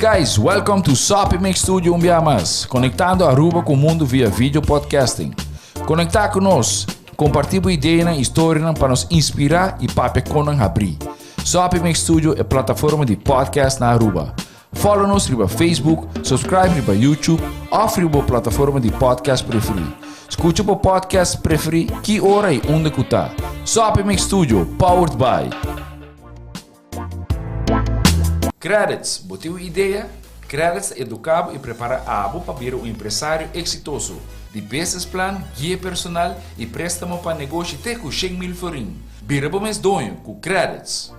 guys, welcome to Shop Make Studio Umbiamas, conectando Aruba com o mundo via vídeo podcasting. Conectar conosco, compartilhar ideias e histórias para nos inspirar e para nos abrir. Shop Make Studio é plataforma de podcast na Aruba. Follow-nos no Facebook, subscribe no YouTube ou na plataforma de podcast preferido. Escute o podcast preferido que hora e onde está. Shop Make Studio, powered by Credits. Botiu ideia? Credits educa e prepara abo para vir um empresário exitoso. De business plan, guia personal e préstamo para negócio até com 100 mil forinhos. Vira bom mês donho com Credits.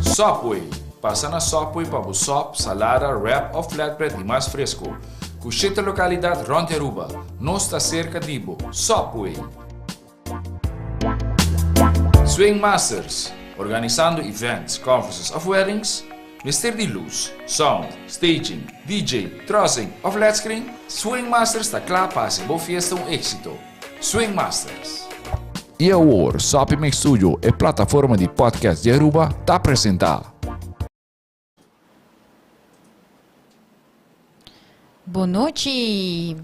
Subway. Passa na Subway para o sop, salada, wrap ou flatbread e mais fresco. Com 7 localidades rond Aruba. Nós está cerca de Ibo. Subway. Swing Masters. Organizando events, conferences of weddings. Mister de luz, sound, staging, DJ, trussing of flat screen. Swing Masters está claro para ser boa fiesta éxito. Swing Masters. E agora, Shop Make Studio é plataforma de podcast de Aruba está apresentar. Boa noite.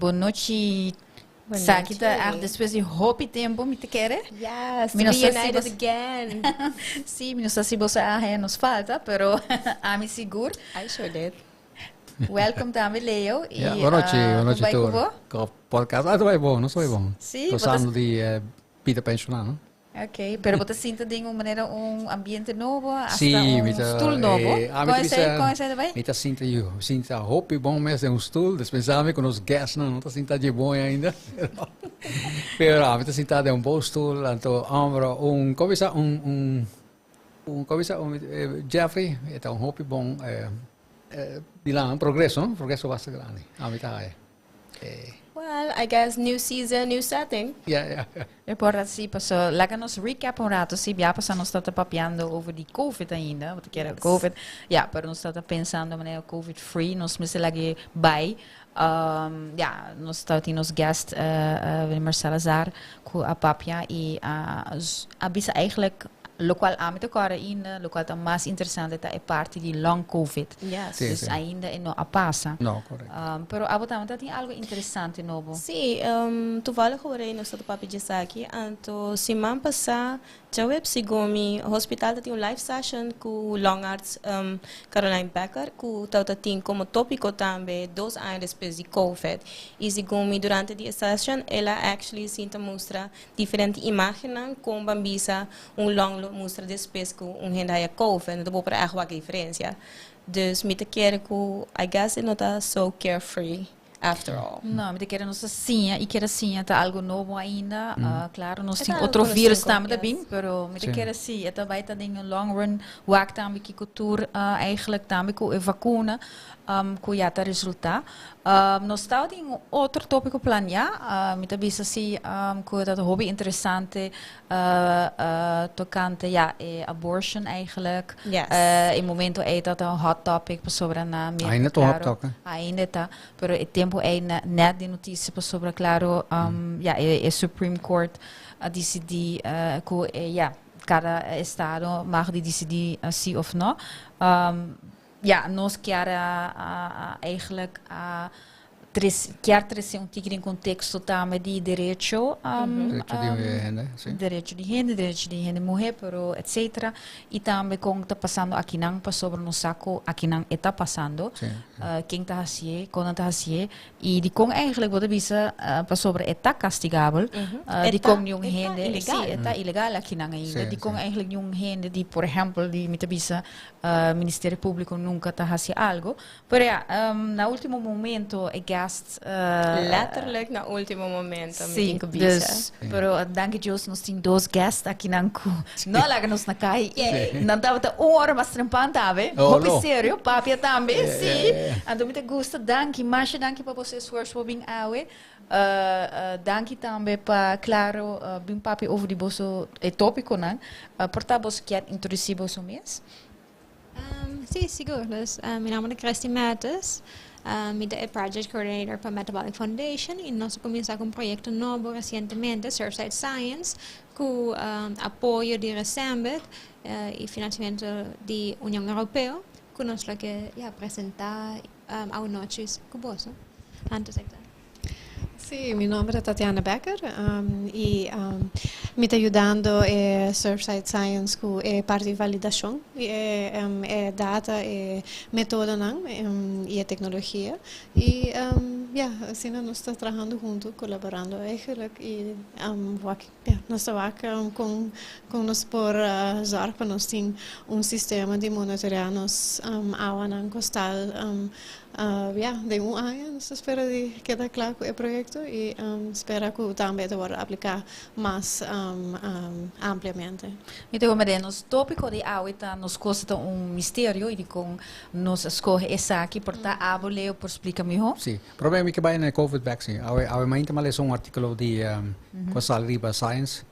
Sa kita depois de hopi tempo me te quer? Yes, reunited again. Sim, não sei se você nos falta, pero a mim seguro. I sure did. Welcome também, Leo. Boa noite a todos. Podcast, tudo bom, não sou bom. Sim, gostando de Peter pensionar, não? Ok, pero você sente de uma maneira ambiente novo, sim, stoel novo. Conhece também? Me sinto hope bom mesmo stoel, despensame com os guests, não tá sinta de bom ainda. Pero me sinta de bom stoel, então ambro conversa Jeffrey, então hope bom de lá progresso bastante grande. A mim tá Well, I guess new season, new setting. Yeah. Importante sim, pessoal. Laga nos recap rato, sim. Já passamos está papiando over die COVID ainda, wat que era COVID. Ja, pero nós está pensando maneira COVID free, nós me se lagi by. Nós está tendo nos guest Marcelo Salazar com a papia e a bisa eigenlijk local âmbito agora ainda, local está mais interessante é parte de long COVID. Yes. Dus ainda não a passa. Não, correto. Pero abotamos tem algo interessante novo. Sim, toevallig hoor ik nog dat papi disse aqui. Anto semana passada, já web sigomi hospital dat een live session com longarts Caroline Becker, com tauta tem como tópico também dos anos depois de COVID. E sigomi durante a session, ela actually sinta mostra diferente imagens com bambisa long mostra depois com hendaia COVID. Dat boven echt wat diferença. Dus met de keren I guess it not so carefree after all. Não, me quer nossa sim, e quer sim, tá algo novo ainda. Claro, nós tem outro vírus também, pero me quer sim, é também tá em long run, wak também que cultura eigenlijk também com a vacuna, com já tá resultado. Nós está em outro tópico planear, me também assim, com dat hobby interessante, tocante ja, abortion eigenlijk. Yes. Em momento é dat een hot topic sobre na ainda tô hot topic. Ainda tá, pero o tempo é net de notícia sobre claro, a Supreme Court decidir cada estado mag decidir sim of não. Nós queremos eigenlijk quer trazer tigre em contexto também de direito de gente mulher, pero etc. E também como está passando aqui não sobre no saco aqui não está passando. Quem está assim, quando está assim e de como eigenlijk wat bisa sobre está castigável, de como nenhum gente está ilegal aqui não ainda, de como eigenlijk nenhum gente de por exemplo de mitabisa Ministério Público nunca está assim algo, pero na último momento letterlijk na último momento. Sim, dus, pero danke Deus, nós temos dois guests aqui na cu. Não lá que nós na cai. Não estava hora mais trampando, sabe? Muito sério, papi também, sim. Ando muito gosto, danke, mas danke para você esforço para vir awe. Danke também para claro, bem papi over die bosso tópico, não? Porta bosso quer introduzir bosso mês? Sim, seguro. Meu nome é Christy Matos. Eu Project Coordinator para Metabolic Foundation e nós começamos com um projeto novo recentemente, Surfside Science, com apoio de Recembet e financiamento da União Europeia, conosco que presentar a noches cuboso. Antes de Sí, mi nombre es Tatiana Becker y me está ayudando Surfside Science con parte de validación, data, método y tecnología. Y así nos estamos trabajando juntos, colaborando eigenlijk. Y nos trabajamos con nos por zorg para nos tener un sistema de monitorear nos agua costal. De un año se espera de quedar claro con el proyecto y espera que también se pueda aplicar más ampliamente. Então, mas nos tópico de agua nos custa mistério e com nos escolhe essa aqui por tá abo leo por explica melhor. Sim, problema é que vai na COVID vaccine. A mainta mal é um artigo de com riba science.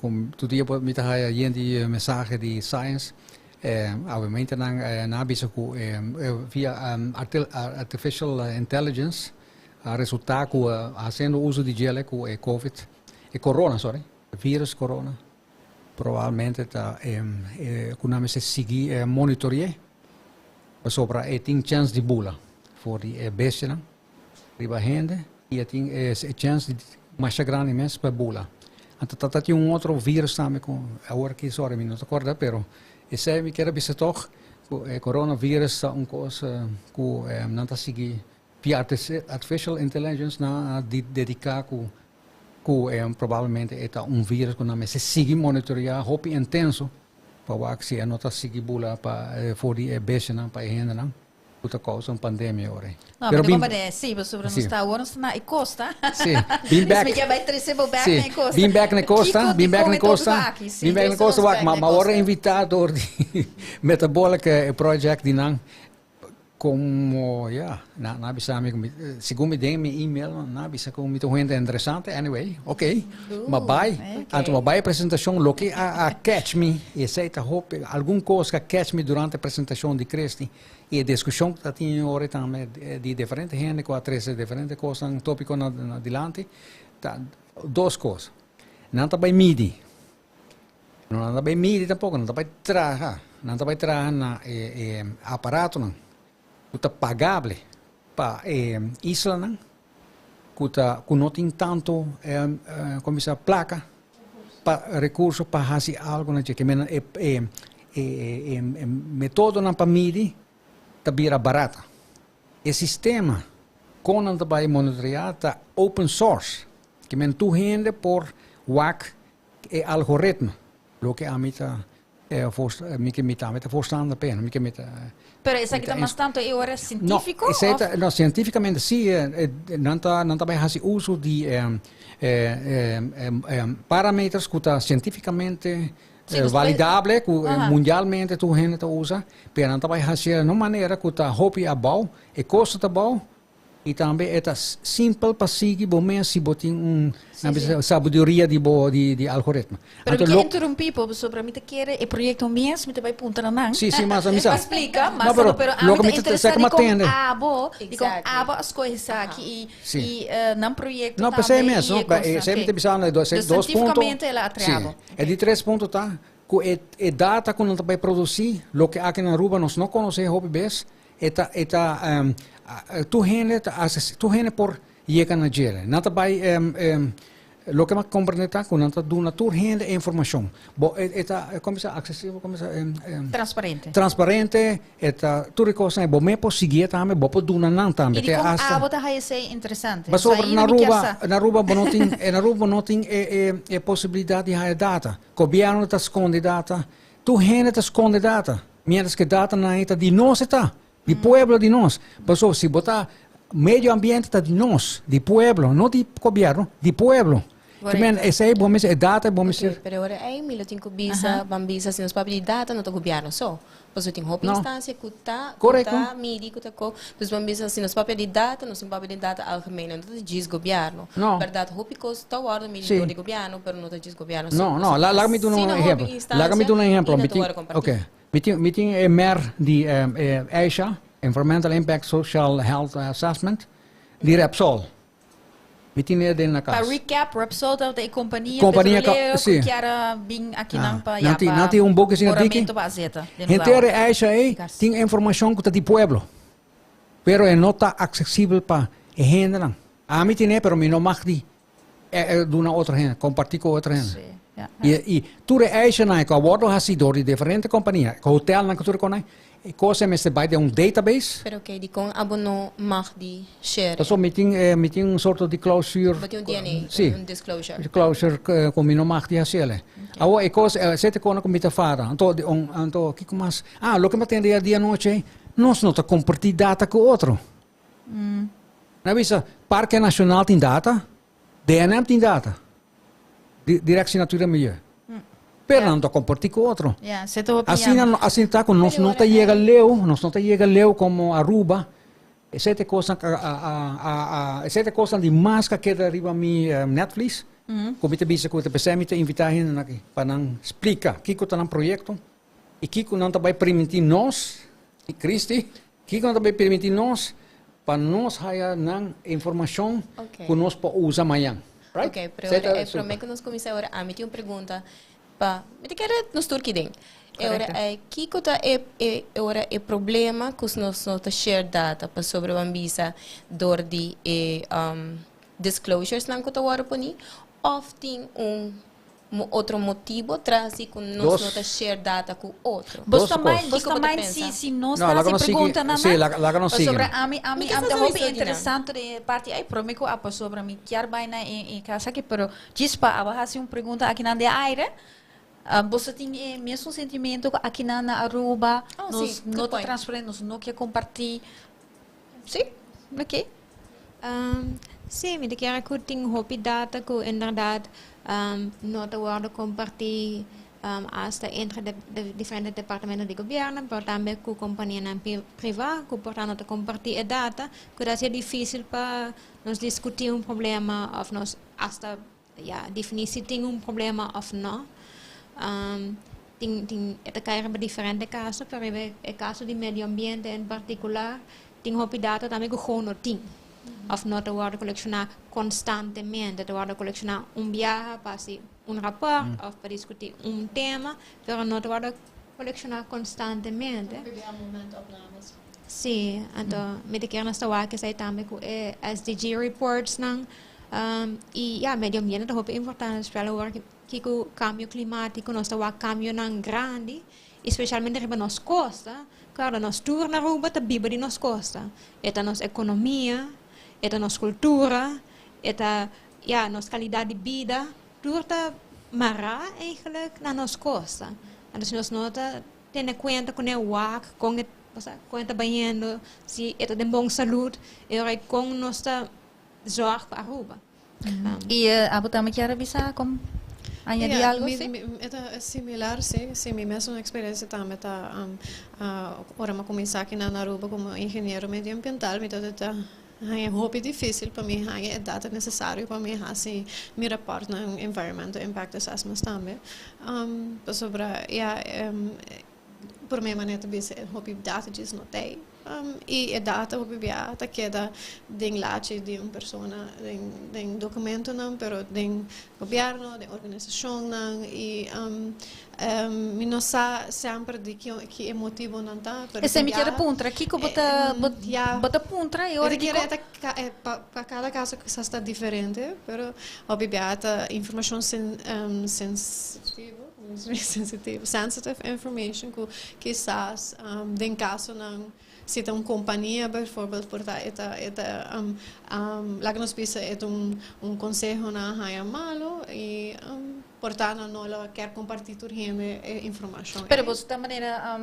Com todo dia me tá aí de mensagem de science. Obviamente na bisa via artificial intelligence resulta com fazendo uso de gel com COVID e corona, vírus corona provavelmente tá com nome se seguir monitorear sobre tem chance de bula for die bestia riba gente e tem chance de mais grande mesmo para bula. Então tá tem outro vírus também com agora que me não recorda, pero e sei me quero bisa toch o coronavírus coisa que não está seguir via artificial intelligence na dedicar com provavelmente é vírus que não se sigue monitorear hopi intenso para que se não está seguir bula para for die beste não para ainda não puta causa pandemia ora. Não, mas como é sim, sobre não está agora na costa. Sim, been back. Been back na costa, bem back na costa, mas agora invitado de metabolic project de não como na bisa segundo me dei meu e-mail na bisa com muito gente interessante anyway mas vai então vai apresentação lo que a catch me e sei tá hope algum coisa que catch me durante a apresentação de Cristi e a discussão que tinha ora também de diferente gente com a três diferentes coisas um tópico na adiante tá duas coisas não tá bem midi não tá bem midi tampouco não tá bem trabalhar na aparato não kuta pagable para isla não que não tem tanto como se placa para recurso para fazer algo na que método na para medir tá vira barata o sistema com não vai monitorear tá open source que men tu rende por WAC e algoritmo lo que a mita me forstando a pena Pero essa aqui está bastante é científico? No, cientificamente sim, não está bem fazer uso de parâmetros que está cientificamente validável, que mundialmente tu gente usa, mas não está bem fazer de uma maneira que está hobby a bom, e custa a bom, e também é simples para seguir, bom mesmo se botem sabedoria de algoritmo. Pero que interrompi sobre mim quer o projeto mesmo, me vai apontar não. Sim, mas explica, mas pero a mim interessante com abo as coisas aqui e não projeto não pensei mesmo, sempre te pensando dois pontos. Ela atravo. É de 3 pontos tá, que data que não vai produzir, lo que aqui na Aruba nós não conhecemos hobby base, tu gente por llegar na gera. Não tá vai lo que me compreende tá com não tá dando tu gente informação. Bo como se acessível, como se transparente, tudo coisa é bom me por seguir também, bom por dar não também. E como abo tá aí ser interessante. Mas sobre na Aruba não tem possibilidade de ter data. Governo tá esconde data, tu gente tá esconde data. Mientras que data na está de nós está. De pueblo de nós. Pessoal, se botar meio ambiente está de nós, de pueblo, não de governo, de pueblo. Também esse é bom mesmo, é data bom mesmo. Pero agora é mil tem que bambisa se nos papel de data não tá governo só. Pois tem roupa instância cuta midi cuta co, dos bambisa se nos papel de data, nos papel de data algemeen não tá diz governo. Verdade, roupa custa hora midi de governo, pero não tá diz governo. Não, lá me dá um exemplo. Ok. Meeting a MER de Asia, Environmental Impact Social Health Assessment, de Repsol. Mitine den na Para casa. recap, Repsol da companhia Companhia petroleira que era bem aqui não para nanti pouco assim daqui. Gente acha aí tem informação que tá de pueblo. Pero é não tá acessível para gente não. A mim tem pero me não mag di do na outra gente, compartilhar com outra gente. E tu acha na que abordo hasidor de diferente companhia, que hotel na que tu reconhece. E coisa me se vai de database. Pero que di con abono mag di share. Então meeting soort de clausure. Wat yung DNA, Sim. yung disclosure. De clausure com não mag di hasele. Awo e coisa sete com com mita fada. Então que mas lo que me tem dia noite, nós não tá compartilhar data com outro. Na visa Parque Nacional tem data, DNM tem data. Direção Natura Meio. Pero não está compartilhar com outro. Assim está com nós não está chega leu como Aruba. Sete coisas sete coisas de mais que arriba mi Netflix. Como te bisa ko te pesami te invitar hin aqui para não explicar que tá no projeto e que não tá vai permitir nós e Cristi que não tá vai permitir nós para nós haya nan informação que nós para usar amanhã. Right? Ok, pero para mim que nós começamos agora a me tem uma pergunta pa me te quer nos turquidem. Agora que kota agora é problema que nós não tá share data para sobre a visa dor de disclosures não kota agora poni of tem outro motivo traz e com nós não tá share data com outro. Você também se nós tá se pergunta na sobre a mim da hobby interessante de parte aí para mim que apa sobre mim quer bem na em casa que pero dispa aba assim uma pergunta aqui na de aire. Você tem mesmo sentimento aqui na Aruba, nós não tá transparente, nós não quer compartilhar. Sim, ok. Sim, me quer que tem hobby data que em verdade não te guarda compartilhar hasta entre de diferentes departamentos de governo, mas também com companhias privadas, que portanto compartilhar data, que é difícil para nós discutir problema ou nós hasta definir se tem problema ou não. Esta cair para diferentes casos, pero o caso de medio ambiente em particular, tem hobby data também que gewoon não tem. Of não te guarda colecionar constantemente, te guarda colecionar viaje para rapport, ou para discutir tema, pero não te guarda colecionar constantemente. Sim, então, me te quero nesta que sai também com SDG reports não, e medio ambiente é importante, para que o cambio climático nós está cambio não grande, especialmente riba nos costa, claro, nós tour na Aruba tá biba de nos costa, eta nos economia, eta nos cultura, eta nos qualidade de vida, tudo tá mará eigenlijk na nos costa. Então nós nota tem conta com o WAC, com conta banhando, se eta tem bom saúde, e com nós tá zorg para Aruba. E Abu também quer avisar como añadir algo é similar, sim, minha mesma experiência também tá ora me começar aqui na Aruba como engenheiro medioambiental, então é hobby difícil para mim, é data necessário para mim assim me report na environmental impact assessments também. Sobre por minha maneira de ver hobby data diz não tem. E a data hobby biata queda den lache de uma pessoa den documento não, pero den governo, den organização não e mi não sa sempre de que é motivo não tá. Esse me quer puntra, aqui que bota puntra e ora que para cada caso que está diferente, pero hobby biata informação sensitive information que quizás den caso não se tem uma companhia, bijvoorbeeld, lá que nós pensamos é conselho na é malo e portanto não quer compartilhar informação. Pero você da maneira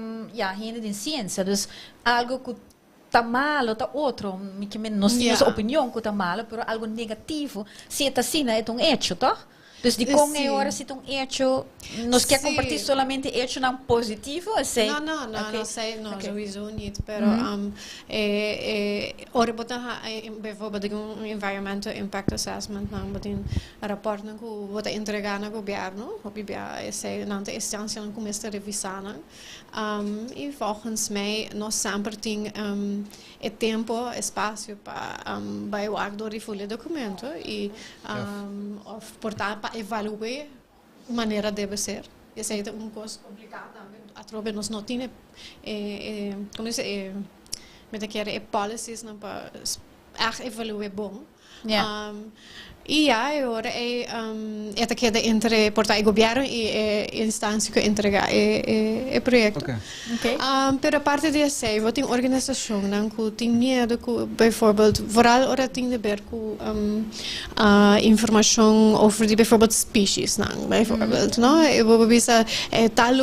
gente de ciência, dus algo que tá malo, tá outro, que nós temos opinião que tá malo, pero algo negativo, se tá assim é um hecho, tá? Dus die con agora se um hecho, nós quer compartilhar solamente hecho não positivo, sei? Não sei, não, sowieso niet. Pero ora botar bijvoorbeeld um environmental impact assessment, não botar rapport não que botar entregar no governo, obviamente sei não tem instância não começa a revisar não. E volgens mij nós sempre tem tempo, espaço para vai o door die volle documento e of portar para evaluar maneira deve ser. Essa é uma coisa complicada. Atrobe nós não temos como se met quer policies não para evaluar bom. E agora é que entre portar o governo e instância que entregar o projeto. Pero a parte disso, eu tenho organização não que tem medo que, bijvoorbeeld, vooral ora tem de ver com informação over die bijvoorbeeld species não, bijvoorbeeld, não? Eu vou pensar tal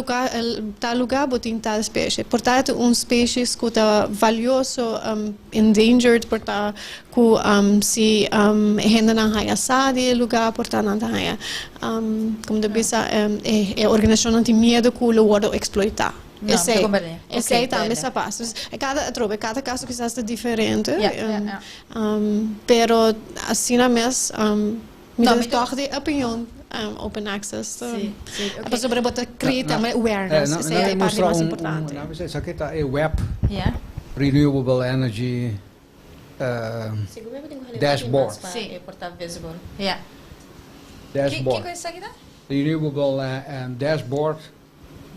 lugar botem tal espécie. Portanto, species que está valioso, endangered, portanto, que se ainda não há assado lugar portanto há como de bisa organização não tem medo que o outro exploitar. Esse aí também essa passa. Cada caso que está diferente. Pero assim na mes me toch de opinião open access. Sim. Para sobre botar criar também awareness. Essa é a parte mais importante. Não, isso aqui tá é web. Renewable energy. Dashboard. Sim, portar visible. Dashboard. Que coisa aqui dá? Renewable dashboard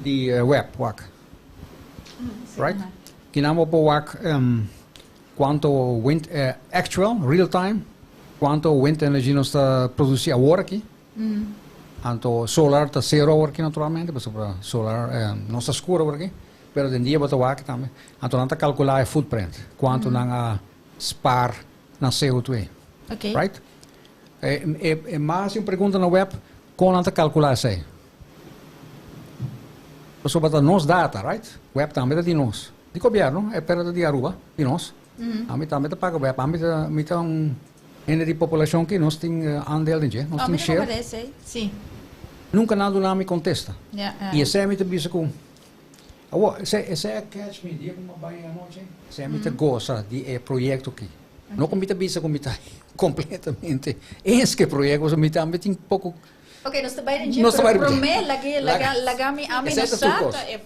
the web WAC. Right? Que namo po WAC quanto wind actual real time quanto wind energy nós está produzir agora aqui. Anto solar está zero agora aqui naturalmente, porque solar não está escuro agora aqui, pero de dia bota WAC também. Anto não está calcular a footprint, quanto não spar na CO2. Right? Mas uma pergunta na web, como não calcular isso aí? Você bota nos data, right? Web também é de nós. De governo, é perto de Aruba, de nós. A mim também paga web, a mim tem ainda de população que nós tem andel de nós tem share. Sim. Nunca nada lá me contesta. E esse é muito bicho com esse é catch me dia como vai a noite. Esse é muito gosta de projeto aqui. Não como me bisa como está completamente. Esse projeto você me também tem pouco. Ok, nós trabalhamos em para mim, lagami a mim nota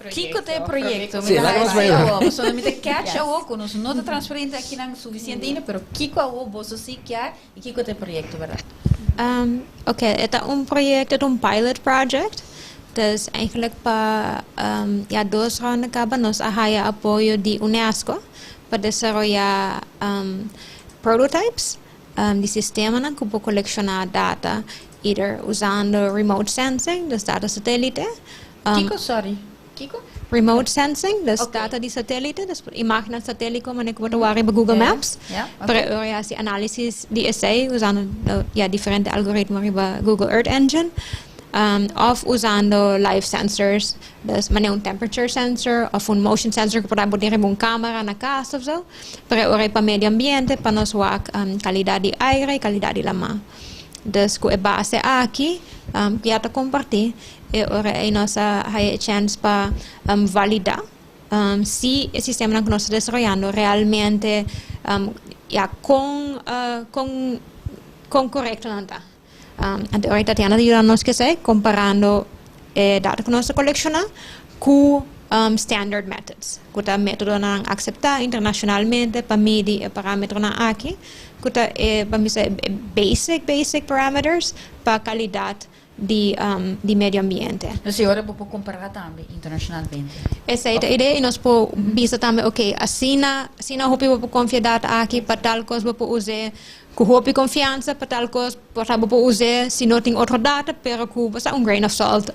Kiko te projeto. Sim, lagami só me te catch a oco, nós não transparente aqui não suficiente ainda, pero Kiko a o bosso se quer e Kiko te projeto, verdade? Ok, é projeto, é pilot project. Dus eigenlijk para 2 anos acaba nós haya apoio de UNESCO para desarrollar prototypes de sistema que pode colecionar data either usando remote sensing, dus data satélite. Kiko? Remote sensing, dus data de satélite, dus imagen satélite como que pode usar para Google Maps. Para essa análise de essay usando diferentes algoritmos para Google Earth Engine. Of usando live sensors, dus maneira temperature sensor ou motion sensor que pode botar uma câmera na casa ou so, para meio ambiente, para nós ver qualidade de ar e qualidade de lama. Dus com a base aqui, que já compartilhar, é nossa chance para validar se o sistema que nós estamos desenvolvendo realmente com correto não está. Agora Tatiana ajuda-nos que sei, comparando data que nós colecionamos com standard methods. Que é método não aceitar internacionalmente para medir parâmetros aqui. Que é para mim basic parameters para qualidade de meio ambiente. A senhora pode comparar também internacionalmente. Essa é a ideia e nós podemos ver também, ok, assim não pode confiar aqui para tal coisa para usar com hope confiança para tal coisa para usar se não tem outra data para que basta grain of salt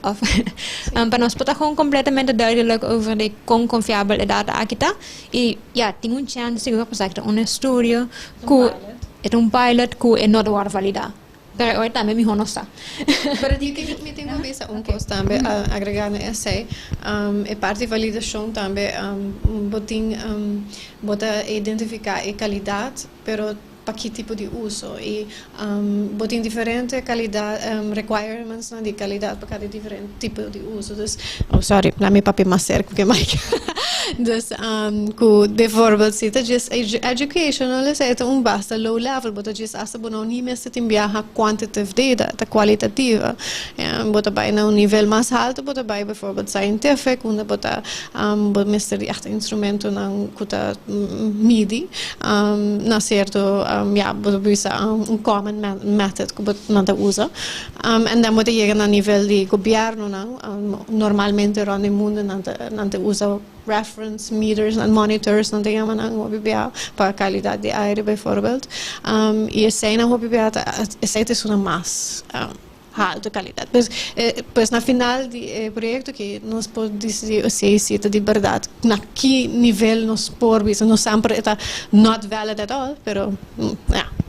para nós poder completamente duidelijk over de quão confiável é data aqui tá e tem chance seguro para que um estudo que é pilot que é não dá validar. Pero hoje também me honosta. Pero me tenho visto coisa também agregar nessa é parte de validação também botin bota identificar a qualidade, pero para que tipo de uso e botem diferente qualidade requirements na de qualidade para cada diferente tipo de uso dus sorry lá meu papel mais certo que mais dus ku de voorbeeld zitten just educational is het basta low level but just as bo não nem mesmo tem viaja quantitative data da qualitativa bota bij nou nível mais alto bota bij bijvoorbeeld scientific onde bota bota mesmo de echt instrumento na kuta MIDI na certo bota bisa common method que bota não usa en dan bota llegar a nível de governo normalmente rond el mundo não usa reference meters en monitors não tem uma para qualidade de aire bijvoorbeeld e essa na essa é uma mais alta qualidade pois na final do projeto que nós podemos dizer se de verdade na que nível nós podemos não sempre está not valid at all pero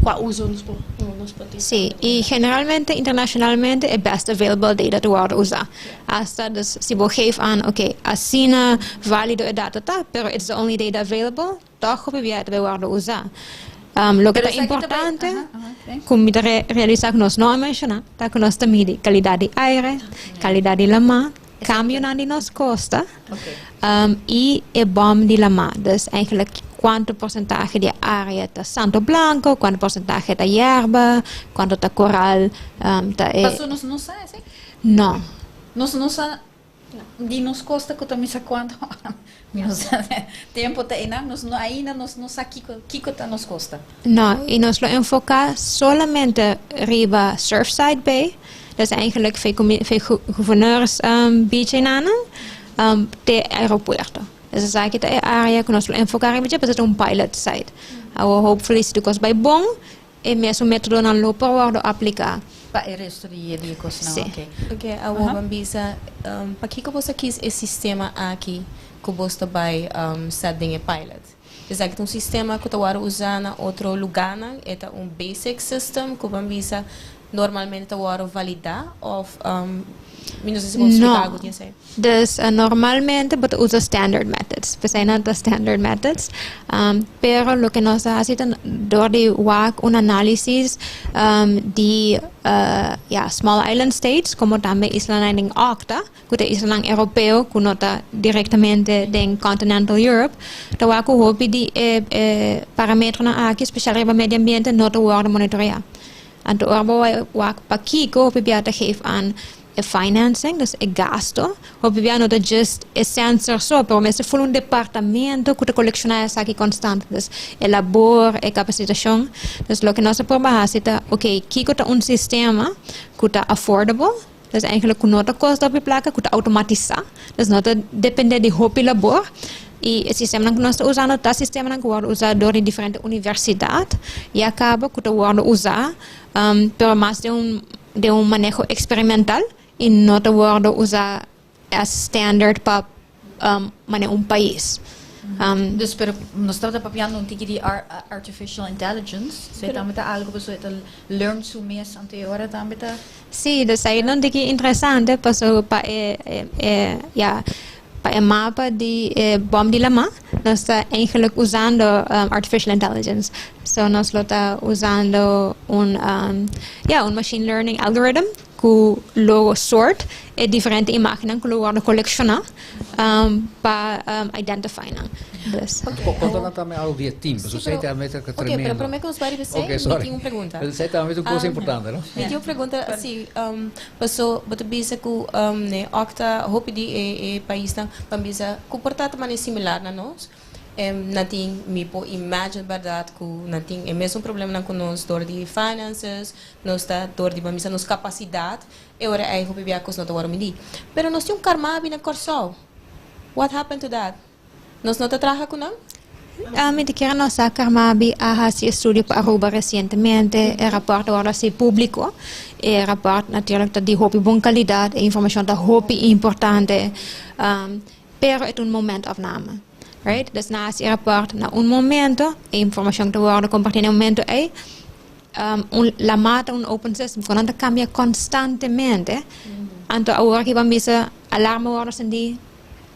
qual uso nós podemos sim e generalmente internacionalmente é best available data to usar hasta se você geeft aan assina válido é data tá pero it's the only data available toch probeer te usar lo que é importante como realizar nós não mencionar tá que nós também de qualidade de aire qualidade de lama cambio na de nos costa e é bom de lama dus eigenlijk quanto porcentaje de área está santo blanco quanto porcentaje da hierba quanto da coral tá Passou não sabe assim? Não. Não sabe de nos costa que também sabe quanto tempo tá ainda não sabe que tá nos costa. Não, e nós lo enfocar solamente riba Surfside Bay. Dat is eigenlijk veel gouverneurs beach in de aeropuerto. Dus dat is de area que nós lo enfocar riba porque é pilot site. Hopefully se tu vai bom e mesmo método não lo pode aplicar. Para o resto de coisa não. Ok, a Wabambisa, para que você quis esse sistema aqui que você vai setting a pilot? É que um sistema que você usa na outro lugar, é basic system que Wabambisa normalmente você validar ou não sei se você explicar algo disso. Dus normalmente você usa standard methods. We zijn not the standard methods, pero lo que nos hace door de WAC un análisis de small island states, como também island en ACTA, que é island europeu, que nota directamente den continental Europe, da WAC hoop die parameters na aqui, speciaal para medio ambiente, nota worden monitorear. En de WAC pakiko hoop te geven aan financing, dus é gasto. Obviamente não é just sensor só, pero mesmo foi departamento que colecionar essa aqui constante, dus labor, capacitação. Dus lo que nós probamos é, que é sistema que é affordable, dus eigenlijk que não custa op placa, que automatizar, dus não depende de hopi labor. E o sistema que nós estamos usando é o sistema que é usado por diferentes universidades e acaba que é usado por mais de manejo experimental e não é usado as standard para país. Dus nós estamos papiando de artificial intelligence. Você também tá algo para learn so mês anterior também tá. Sim, dus aí não é interessante para para o mapa de bom de lama, nós estamos eigenlijk usando artificial intelligence. So nós estamos usando machine learning algorithm que lo sort e diferente imagens que lo guarda colecionar para identify. Conta também algo de team, você sei também que tremendo. Ok, pero que nos vai dizer, tem uma pergunta. Você também uma coisa importante, não? Tem uma pergunta assim, passou, você bisa que né, octa, hope de país não, bisa comportar também similar na nós. Não tem me po imagine verdade que não tem é mesmo problema com nós dor de finances, nós está dor de bisa nos capacidade, e ora aí hope bia cos não tá medir. Pero nós tem karma bina corsol. What happened to that? Nós não trabalha com não? Me quero nós Karmabi a esse estudo para Aruba recentemente, o rapport agora se publicou, o rapport natuurlijk de hoop boa qualidade, a informação da hoop importante, pero é momento afname. Right? Dus na esse rapport, na momento, a informação que wordt compartilhada no momento é la mata open system, quando cambia constantemente, então agora que vamos alarma agora sendi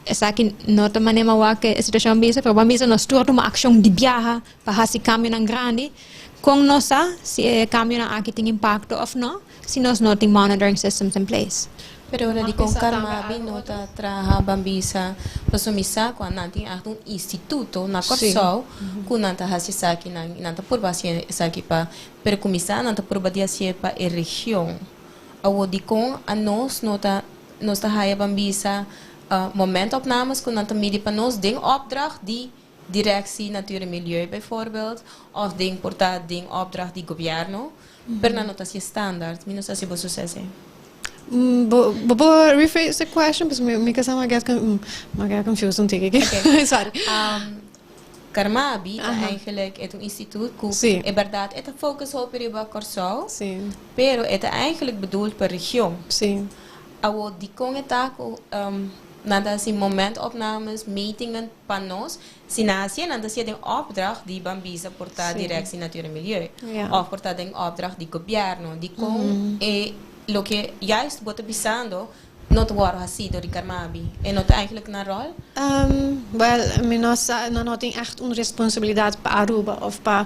essa aqui não tem maneira que a situação bisa, pero vamos nos turno uma ação de viaja para esse caminho grande, com nossa se cambio na aqui tem impacto ou não, se nós não tem monitoring systems in place. Pero ora di con karmabi nota traha bambisa pasumisa kwa nanti ahtun instituto na korsau ku nanta hasisaki nanta purba saki pa pero kumisa nanta purba dia sie pa e região awo di con a nos nota haya bambisa momentopnames ku nanta midi pa nos ding opdracht die directie natuur en milieu bijvoorbeeld of ding portaat ding opdracht die governo per na nota sie standaard minus asi bo sucesse. Bobo rephrase the question because me kasama get confused om tegen. Sorry. Karmabi eigenlijk het een instituut é verdade het focus op Periba Corsau. Sim. Pero het eigenlijk bedoeld per região. Sim. Awo die kon het ook nada si momentopnames, metingen, panos, sinasie nada si een opdracht die bambisa porta directie natuur en milieu. Of porta een opdracht die governo, die kon lo que juist wordt pisando not wordt gezien door die Karmabi en not eigenlijk naar rol? Well, nós não tem echt uma responsabilidade para Aruba ou para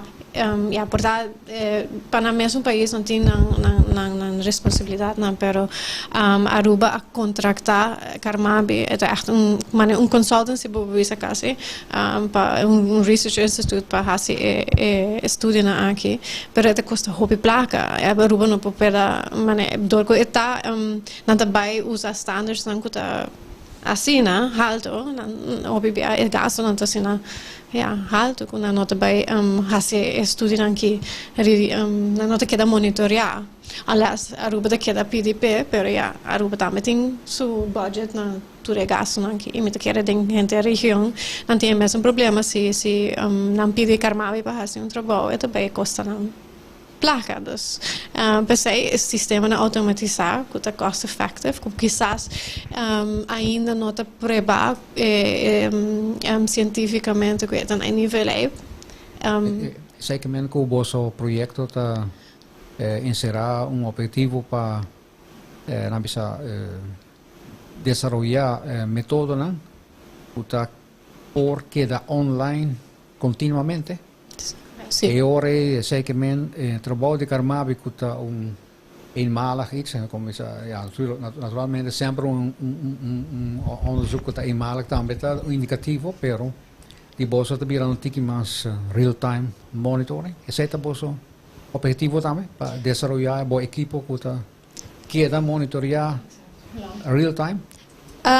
portanto para mesmo país não tem responsabilidade não, pero Aruba a contratar Karmabi é echt um consultancy bobo isso casi para research institute para fazer estudo na aqui, pero é custa hobby placa, Aruba não pode door ko eta nantabay usa standards nan kuta asina halto nan obibia e gasto nan tasina halto kuna nota bay hase estudi nan ki nan nota queda monitorear aliás Aruba da queda PDP pero Aruba também tem su budget na ture gasto nan ki imita queda den gente região nan tem mesmo problema se nan pidi Karmabi para fazer trabalho eta bay costa nan placados. Pensei esse sistema na automatizar, que está cost effective, como quizás ainda não está provado cientificamente que é em nível Zeker men que o vosso projeto está inserir objetivo para desarrollar método, que por queda online continuamente. Sim. E ora zeker men trabalho de Karmabi que está eenmalig iets en kom naturalmente sempre onderzoek dat eenmalig dan beta indicativo pero die bosso te bira notiki mas real time monitoring is het bosso objetivo também para desarrollar bo equipo que está monitorear real time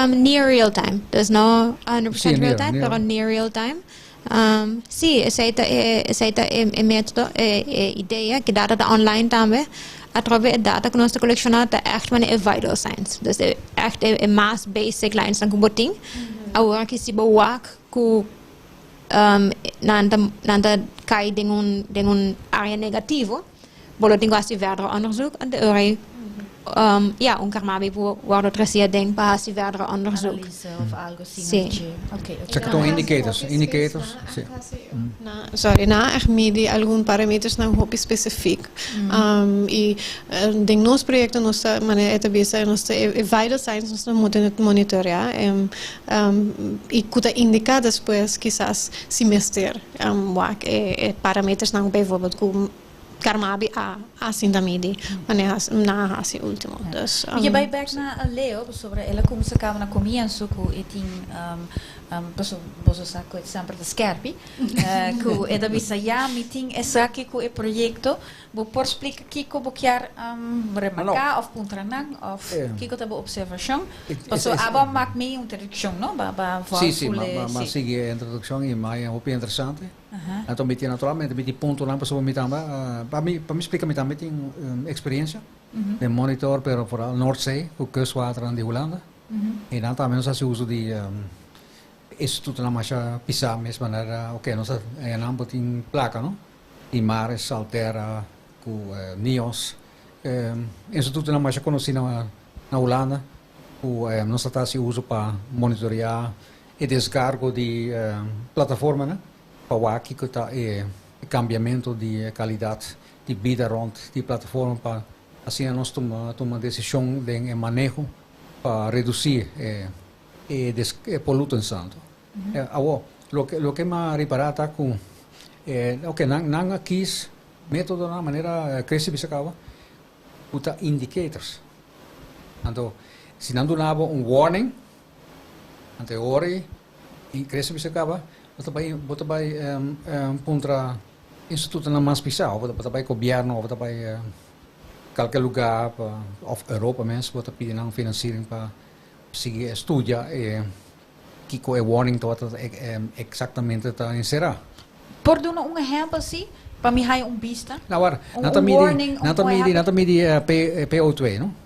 near real time there's no 100% real time pero near real time. Sì, aceita método ideia que data da online também através da data que nós colecionamos é echt maar vital signs dus echt mais basic lines dan kuboting agora que se boak ku nanda cai de área negativo bolo tem quase verder onderzoek en de ure Karmabi wordt traceerd denk para se verder onderzoek. Analyse of algo assim. Okay. Sector indicators. Na echt medir alguns parametros na hobby específico. E de nos projeto nós maneira bisa nós vital signs nós podemos monitorear e kuta indicar depois quizás semestre parametros na bijvoorbeeld Karmabi assim da midi, mas na assim último. Dus je bij back na Leo sobre ela como se acaba na comienzo com etin posso saco sempre da skerpi com e da bisa meeting essa que com o projeto vou por explicar que como quer remarcar of contranang of que eu tava observação posso aba mak me introdução não ba sim mas sigue a introdução e mais é bem interessante então me naturalmente me ponto lá para me também para me explicar me também tem experiência de monitor pero por a Noordzee com kustwater de Holanda e dan também nós se uso de instituto na marcha pisar mesmo maneira nós é na botin placa não e mares altera com NIOS instituto na marcha conhecido na Holanda o nós está se uso para monitorear e descargo de plataforma né para o aqui que está cambiamento de qualidade de vida rond die plataforma para assim nós toma decisão de manejo para reduzir poluição. Lo que me reparata com não quis método na maneira cresce bisa kawa uta indicators. Anto se não nabo warning ante ori cresce bisa kawa bota vai contra instituto na mais pisau bota vai governo bota vai qualquer lugar of Europa mesmo bota pedir não financiamento para seguir estudia que é warning tot exatamente está encerrar. Por dar exemplo assim, para mim é vista. Nou, nata midi PO2, no?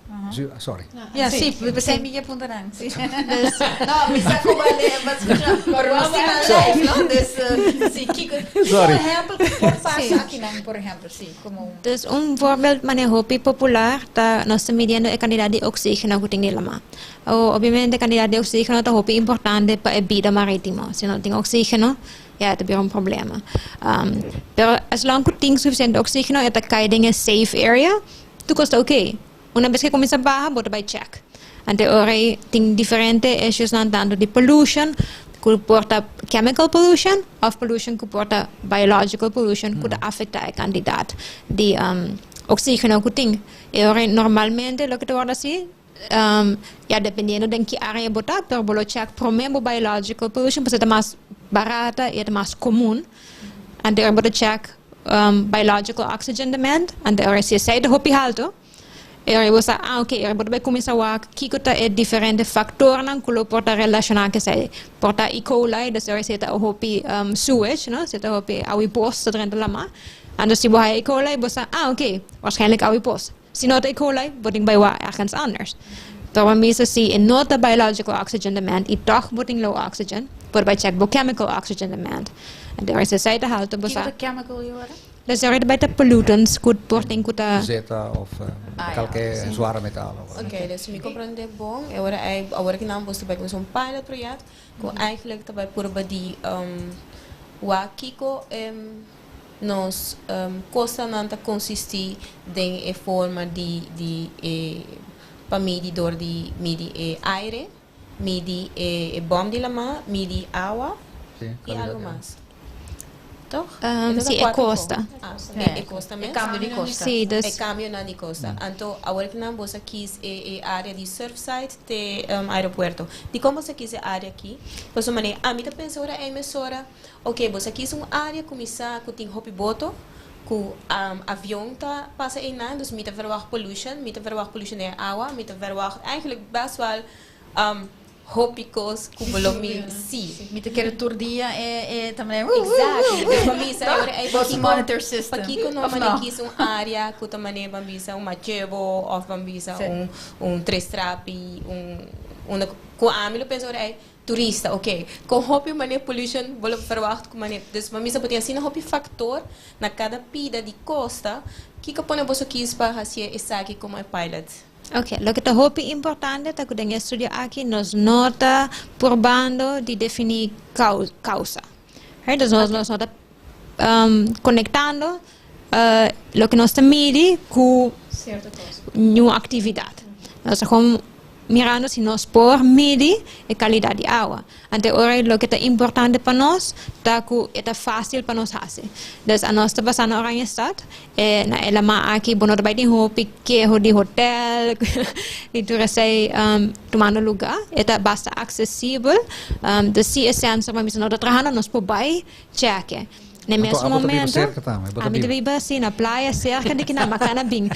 Sorry. Ja, sim, você me aponta não. Não, me saco vale, mas live, não? Sim, sorry. Por exemplo, por passa aqui não, por exemplo, sim, como Dus voorbeeld meneer Hopi popular ta nós medindo é quantidade de oxigênio que tem nela lá. Obviamente a quantidade de oxigênio tá Hopi importante para a vida marítima. Se não tem oxigênio, ja, het is een probleem. Pero as long que tem suficiente oxigênio, é cai em safe area, tu costa ok. Una vez que começa a barra, bota by check. Ante ora tem diferente issues não tanto de pollution, que porta chemical pollution, of pollution que porta biological pollution, que afecta a quantidade de oxigênio que tem. E ora normalmente lo que tu ora assim, ja dependendo de que área botar, pero bolo check primeiro biological pollution, porque é mais barata e é mais comum. Ante ora bota check biological oxygen demand, ante ora se sai de hopi alto. Eu vou dizer, ok, eu vou começar a que é diferente fator não que pode relacionar que sei, pode E. coli, das é se tá o hopi sewage, não, se tá hopi aui post dentro da lama, então se você E. coli, você ok, waarschijnlijk aui post. Se não tem E. coli, boting by wa ergens anders. Então meestal se in not the biological oxygen demand, e toch boting low oxygen, por by check chemical oxygen demand. En daar is de zijde halt te que chemical you are? Dus er is bij de pollutants goed porting kuta. Zeta of qualquer zware metal. Oké, dus me compreende bom. Agora que não posso pegar um pilot projeto, que eigenlijk também por badi wa kiko nos costa não consistir em forma de para medir dor de medir aire, medir bom de lama, medir água e algo mais. Toch? Sim, é costa. É costa mesmo? É câmbio de costa. Sim, É câmbio na de costa. Então, agora que não você quis a área de surfside de aeroporto. De como você quis a área aqui? Você maneira, a minha pensora é emissora. Ok, você quis uma área começar com tem hopi boto, com avião tá passa em nada, dus mita verwacht pollution é água, mita verwacht eigenlijk best wel hópicos kubolomi si. Mita quer tour dia é também. Exato. Bambisa é para monitor system. Aqui que não manequis área que também bambisa machebo ou bambisa tres trapi com amilo penso turista, ok. Com hopi mané pollution, bolo verwacht com mané. Dus bambisa pode assim hopi factor na cada pida de costa que pone você quis para fazer essa aqui como pilot. Ok, lo que te hopi importante é que o estudio aqui nos nota probando de definir causa. Então, nós nota conectando lo que nós mide com uma atividade. Nós estamos mirando se nós por medir a qualidade de água. Ante ora lo que é importante para nós, tá que é fácil para nós fazer. Então, a nós está passando ora em estado, na ela mais aqui, bom, vai ter hopi que de hotel, e tu recebe tomando lugar, é basta acessível. De se essência, mas nós está trabalhando, nós podemos check. No mesmo momento, a minha vida assim na praia cerca de que na bacana bem.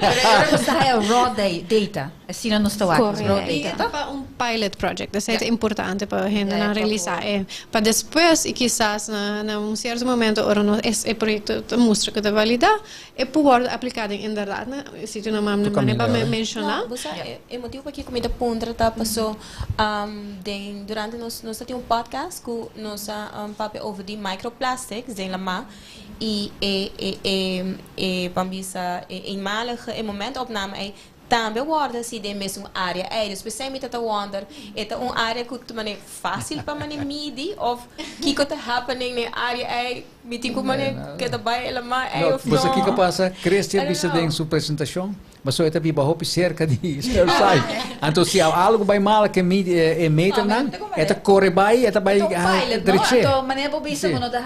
Agora você é raw data, assim não está aqui. Raw data. Para pilot project, isso é importante para a gente realizar. Para depois, e quizás num certo momento, esse projeto mostra que é validar, e pode aplicar em verdade, se tu não me para mencionar. O motivo aqui como ponto tá passou durante nós temos podcast que nós papo over de microplastics em lama e bambisa em malige em momento opname também guarda se de mesmo área dus specialmente tá wonder é uma área que também fácil para mane medir of que tá happening na área meeting com mane que tá vai ela mais você que passa crescer bisa em sua apresentação mas só viva hopi cerca de side então se algo vai mal que meter não corre vai vai direito então maneira bobisa quando dá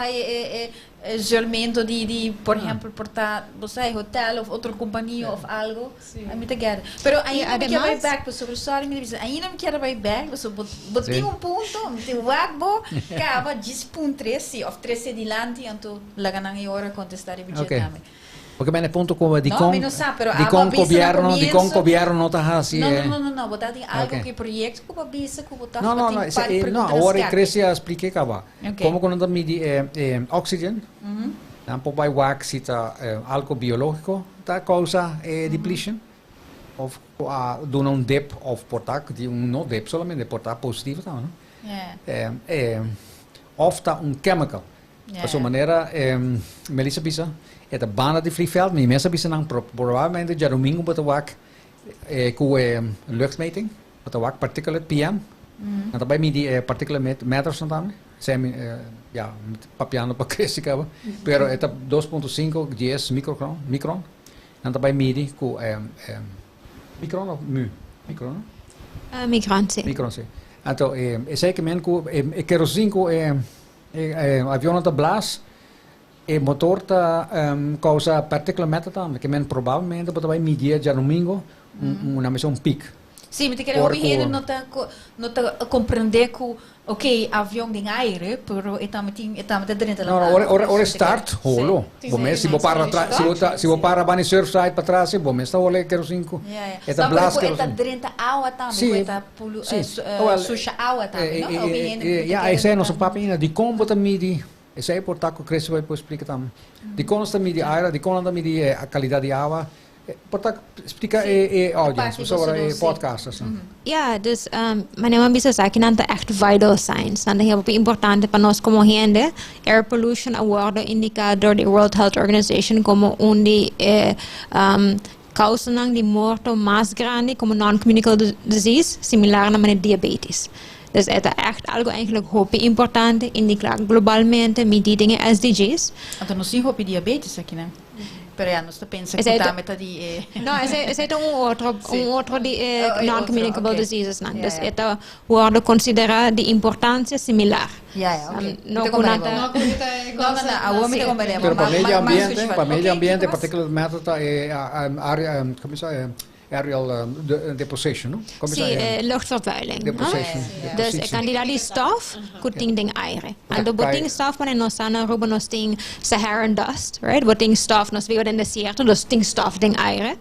isolamento de por ejemplo, portar, você hotel ou outra companhia ou algo, a mim te quer. Pero ainda me quero ir back, sobre sorry, me diz, ainda me quero ir back, você botei ponto, me tem wagbo, cava 10.13 ou 13 de lante, então lá ganhang hora contestar e budgetame. Porque me ponto como di con governo não está assim. Não, botar tem algo que projeto que babisa que botar. Não, agora cresce a expliquei cava. Como quando me di oxygen, dan po by wax cita algo biológico, tá causa depletion of do não dep of portar, de não dep solamente portar positivo tá, não? Of tá chemical. De sua maneira, Melissa bisa é da banda de vliegveld, maar die mensen hebben dan probabilmente já domingo para wak com luchtmeting, para wak particulate PM. En daarbij met die particulate meters dan, zijn ja papiano para crescer cabo, pero é 2.5 10 micron. En daarbij midi com micron of micron? Micron, sim. Micron, sim. Então, zeker men com kerosene com avião da blas. E motor tá causa particularmente também, que men provavelmente pode vai medir já domingo uma missão pic. Sim, mas quero ouvir não tá compreender que ok, avião de ar, pero estamos dentro da. Não, ora start, holo. Bom, se vou para atrás, se vou para bani surfside para trás, bom, mas está olhe quero 5. Eta blast quero. Eta dentro água também, eta pulu sushi água também, não? Ja, esse é nosso papinho de como botar medir. Isso aí por taco cresce vai explicar também. De como está medir ar, de como está medir a qualidade de água. Por taco explica audience, sobre podcasts. Ja, dus maar neem bisa sa que nanta echt vital signs. Nanta heel importante para nós como gente. Air pollution award indicador de World Health Organization como de causa de morte mais grande como non-communicable disease, similar na diabetes. Dus het is echt algo eigenlijk hoop importante indicar globalmente met die dingen SDGs. Então não se hoop diabetes aqui, né? Pero já nós pensa que tá metade não, é outro de non-communicable diseases, não. Dus het wordt considerado de importância similar. Não com nada. Não, pero para meio ambiente, particularmente área, como se chama? Aerial deposition, no? Sim, luchtvervuiling. Dus ik kan die stof, goed ding aire. En de boting stof, maar nos aan Aruba nos ding Saharan dust, right? Boting stof nos weer in de desierto, dus ding stof ding aire.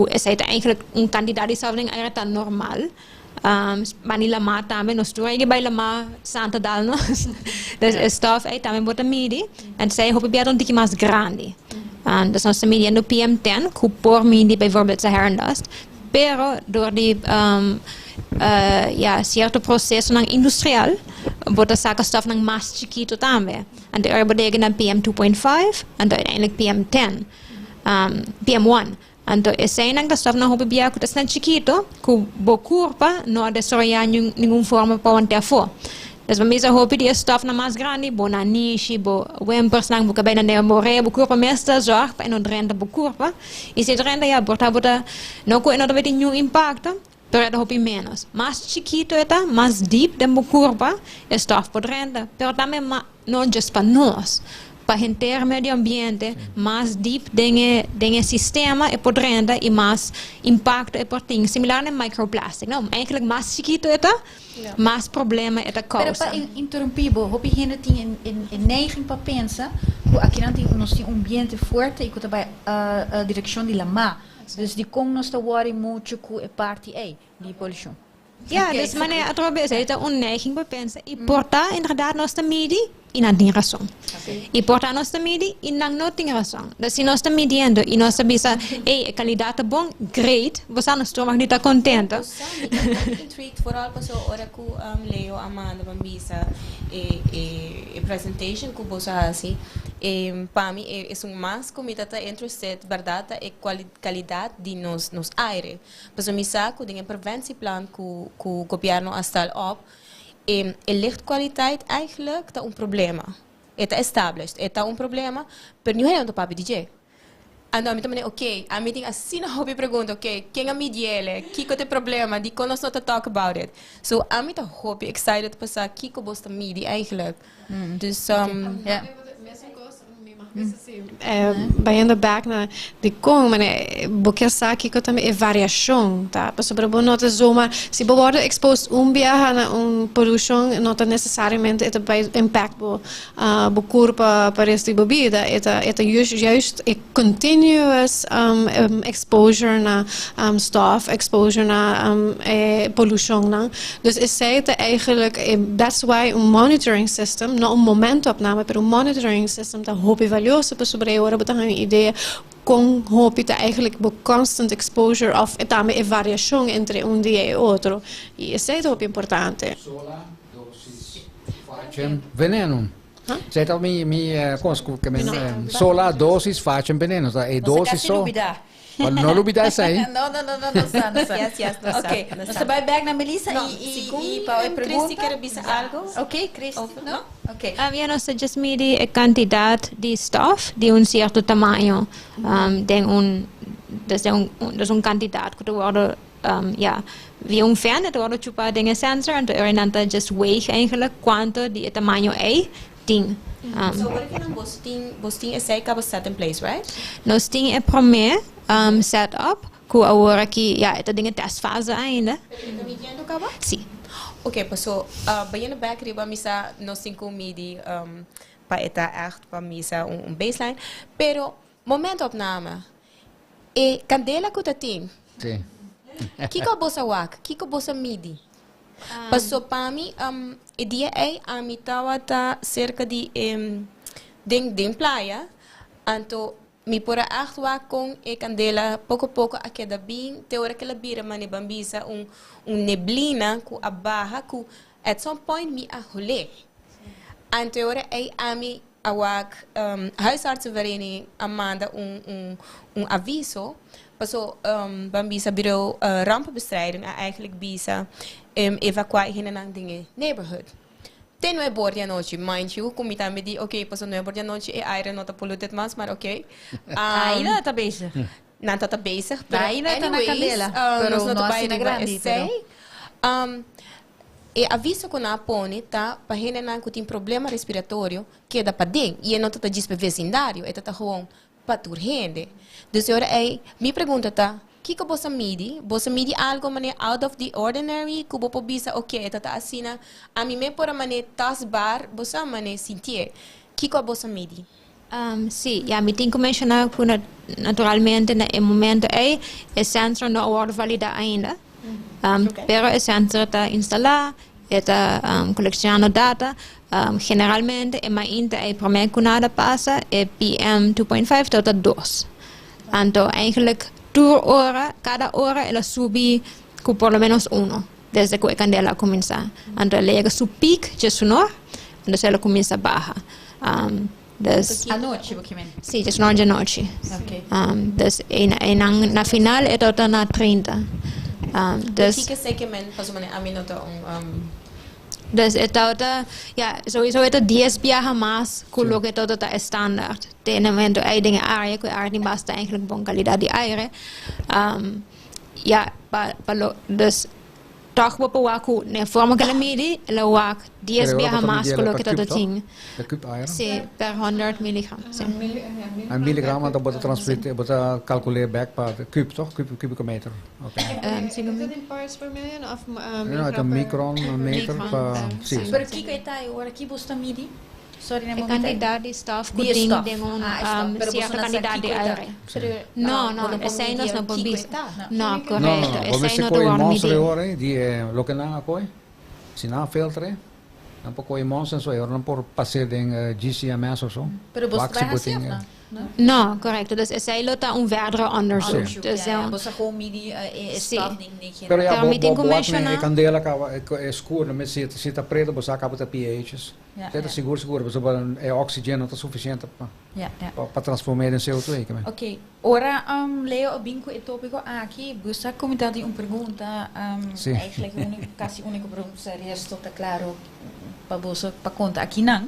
Is het eigenlijk kandidaat die stof ding aire dan normaal. Manila ma também nos tuai bij lama Santa Dalnos. Dus stof aí também bota midi. En zij hopen bij een tikje mais grande. Dus nós estamos medindo PM10, que por medir bijvoorbeeld Saharan dust, pero door die certo processo industrial, bota saca stof mais chiquito também. En de er betekent dan PM2.5 en uiteindelijk PM10, PM1. Então, esse ainda que stof na roupa biaco está chiquito, que bo curva não desarrollar nenhuma forma para onde for. Dus we moeten hopen die stof na mais grande, bo na niche, bo wimpers lang, bo kabay na neo more, bo curva meesta zorg pa ino drenta bo curva. E se drenta ja bota no ko ino dovete new impacto, pero da hopi menos. Mas chiquito eta, mas deep den bo curva, e stof po drenta. Pero também não just para nós. Para o meio ambiente, mais deep dengue sistema e por dentro e mais impacto e por ting similar no microplastic. Não, eigenlijk mais chiquito eta, mais problema eta causa. Pero para interromper, hopi gente tem neiging para pensar que aqui nós tem ambiente forte e que também a direção de lama. Dus die kom nos te worry muito com a parte de poluição. Ja, dus meneer Atrobe zei dat neiging bij pensa. E porta inderdaad nos te midi e não tem razão. E porta nos te midi e não tem razão. Dus se nós estamos medindo e nós sabemos a qualidade é bom, great. Você não está muito contente. Intrigued vooral pas o ora ku Leo Amanda Bambisa e presentation ku bosa assim. Para mim é mais comida tá interessado verdade e qualidade de nos aire. Mas o misaco de preventieplan ku governo astal op. Lichtkwaliteit eigenlijk is een probleem. Het is established. Het is een probleem. Maar nu hebben we papi DJ. En dan moeten we oké, a meeting assim na hobby pergunta, oké, quem a mediele, kiko te problema, die kon ons not to talk about it. So a mim tá hobby excited passar kiko bosta midi eigenlijk. Dus Baiando back na de como, mas porque sabe que também é variação, tá? Para sobre bom nota zomaar, se você wordt exposed viajar na pollution, não tá necessariamente это vai impact bo corpo para esta bebida, это juist continuous exposure na stof, exposure na pollution, na. Dus is zij het eigenlijk, that's why monitoring system, não momentopname, maar monitoring system dat hoop valioso para sobre agora botar uma ideia com hoop dat eigenlijk bo constant exposure of também variação entre dia e outro e isso é hoop importante. Sola dosis facem veneno. Zij dat sola dosis facem veneno, e dosis so. Não lubida isso aí. Não, Yes, não Ok, você vai back na Melissa e para a Cristi pergunta? quer dizer algo? Ok, Cristi, não? Ok. Ja, nós just mede a quantidade de stof de certo tamanho. Dat is een kandidaat. Dat worden, wie fan, dat worden chupa dingen sensor en dan just weeg eigenlijk quanto die tamanho é ding. So what if bosting is acaba set in place, right? Nós tem a primeira setup que agora aqui, esta dingen testfase ainda. Sim. Ok, so baiano back riba misa no 5 midi para eta echt para misa baseline, pero momento opname. E candela que tu tem? Sim. Kiko bossa wak, kiko bossa midi. Passo para mim, o dia é a mim estava cerca de den playa, então me pora achwa com e candela pouco a pouco a queda bem, te hora que ela vira mani bambisa neblina ku a barra ku at some point me a rolê. Então hora é a mim awak huisartsenvereniging amanda aviso. Paso bambisa bureau rampenbestrijding eigenlijk bisa evacueren naar dingen neighborhood. Ten no é bordia noite, mind you, como tá me di, ok, paso no é bordia noite e aire não tá polluted mas ok. Ainda tá bezig. Não tá bezig, ainda tá na cadela. Nós não tá assim na grande, e aviso que na pone tá para gente não que tem problema respiratório que é da padem e não tá diz para vecindário, é tá gewoon para tur rende. Dus agora me pergunta tá, que você midi? Você midi algo mané out of the ordinary? Que você bisa ok, tá assim a mim me por mané tasbar, você mané sentir. Que você midi? Sim, me tem que mencionar que naturalmente no momento o centro não é validado ainda. Pero o centro está instalado, está colecionando data. Generalmente, a primeira que nada passa é PM 2.5 tot 2. Então, eigenlijk, cada hora ela sube com por lo menos 1, desde que a candela começa. Então, ela chega ao pico de sonor, então ela começa a baixar. À noite, sim, de sonor de noite. Ok. Na final, é toda na 30. Dus que sei que men pas a mim não tá Dus het sowieso het 10 jaar mais coloca todo tá standaard. Tem momento aí dingen área que área niet basta eigenlijk bom qualidade de aire. Dus toch op waku ne forma que la midi la wak 10 jaar mais coloca todo ting. Per cube aire? Sim, per 100 milligram. Een milligram, want dan wordt het transfereren, wordt het calculeren back per cube, toch? Kubieke meter. Is dat in parts per million of Ja, een micron, een meter per... Sim. Pero que está agora aqui você midi? Sorry, A quantidade de stof que tem certa quantidade de aire. Não, essa aí nós não podemos. Não, correto. Essa aí não podemos medir. Não, die lo que não apoia, se não filtre, não pode comer monstros, não pode passar em GCMS ou so. Pero você vai assim, não? Não, correto. Dus essa aí está verdere onderzoek. Dus você gewoon midi stof ding Pero ja, boa candela é escura, mas se está preta, você acaba de pHs. É seguro, você é oxigênio não suficiente para transformar em CO2. Ok, ora Leo vinco e tópico aqui, você comentar de uma pergunta, eigenlijk quase única pergunta seria estou tá claro para você para conta aqui não.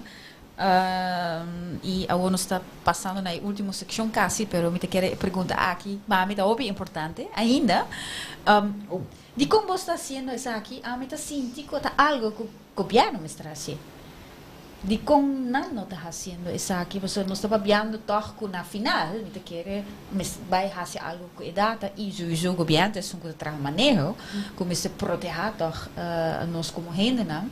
E agora está passando na última secção quase, pero me te quero perguntar aqui, mas me está bem importante ainda. De como você está fazendo isso aqui? Me está sentindo que algo que o governo me está fazendo. de com não está fazendo isso aqui, você não está babando toque na final, me quer, mas vai fazer algo com a data e o governo é um trabalho maneiro, como se proteger toch nós como gente não,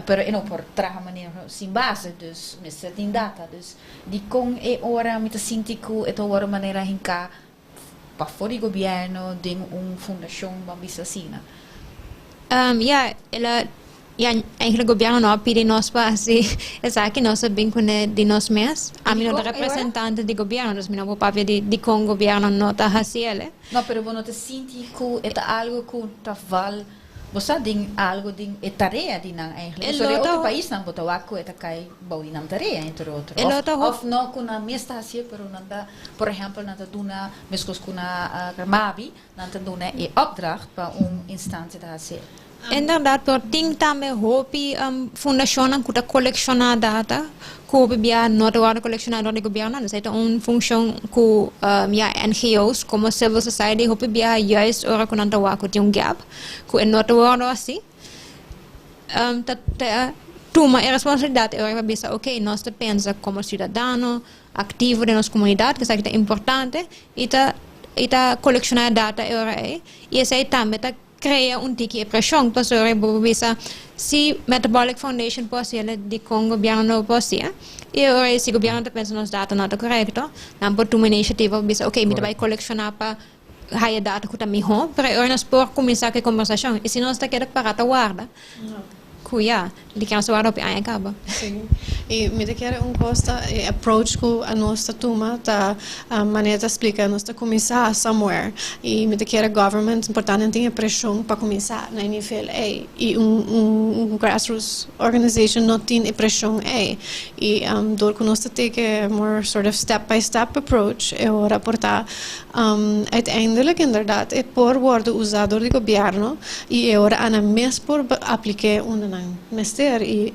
pero não por trabalho maneiro sem base, dus mas tem data, dus de com é hora me sinto que é hora maneira em cá para fora do governo tem fundação bambisa assim, eigenlijk governo não pede nós para assim, essa aqui nós bem com de nós mesmos, a mim não representante do governo, dus mim não papel de com governo não tá fazendo. Não, pero você te sente que é algo que tá val, você tem algo de tarefa de não eigenlijk. Sorry, outro país não botou aqui é cai bom de não tarefa entre outros. Of não com a mesma assim, pero não dá, por exemplo, não dá duna, mesmo com a gramabi, não dá duna é opdracht para instância da assim. Inderdaad, per ting também hopi fundação que está colecionando data, que o bebê não está colecionando do governo, mas é uma função que NGOs como civil society hopi bebê juist ora que não está com um gap, que não está assim. Toma a responsabilidade é para ok, nós pensa como cidadão ativo da nossa comunidade, que é importante, e tá colecionar data e isso aí também cria tipo pressão para sobre se Metabolic Foundation possible de com o governo possible e ora se o governo pensa nos dados não correto não pode tomar iniciativa bisa ok me vai colecionar para higher data que também bom para ora nós por começar a conversação e se nós está querendo para a guarda cuia de que nós guarda para aí acaba sim e me quer costa approach que a nossa turma tá maneira de explicar nós tá começar somewhere e me quer government importante tem pressão para começar na nível e grassroots organization não tem pressão e dor que nós tem que more sort of step by step approach é ora portar uiteindelijk inderdaad é por word usado do governo e é ora ana mes por aplicar mester e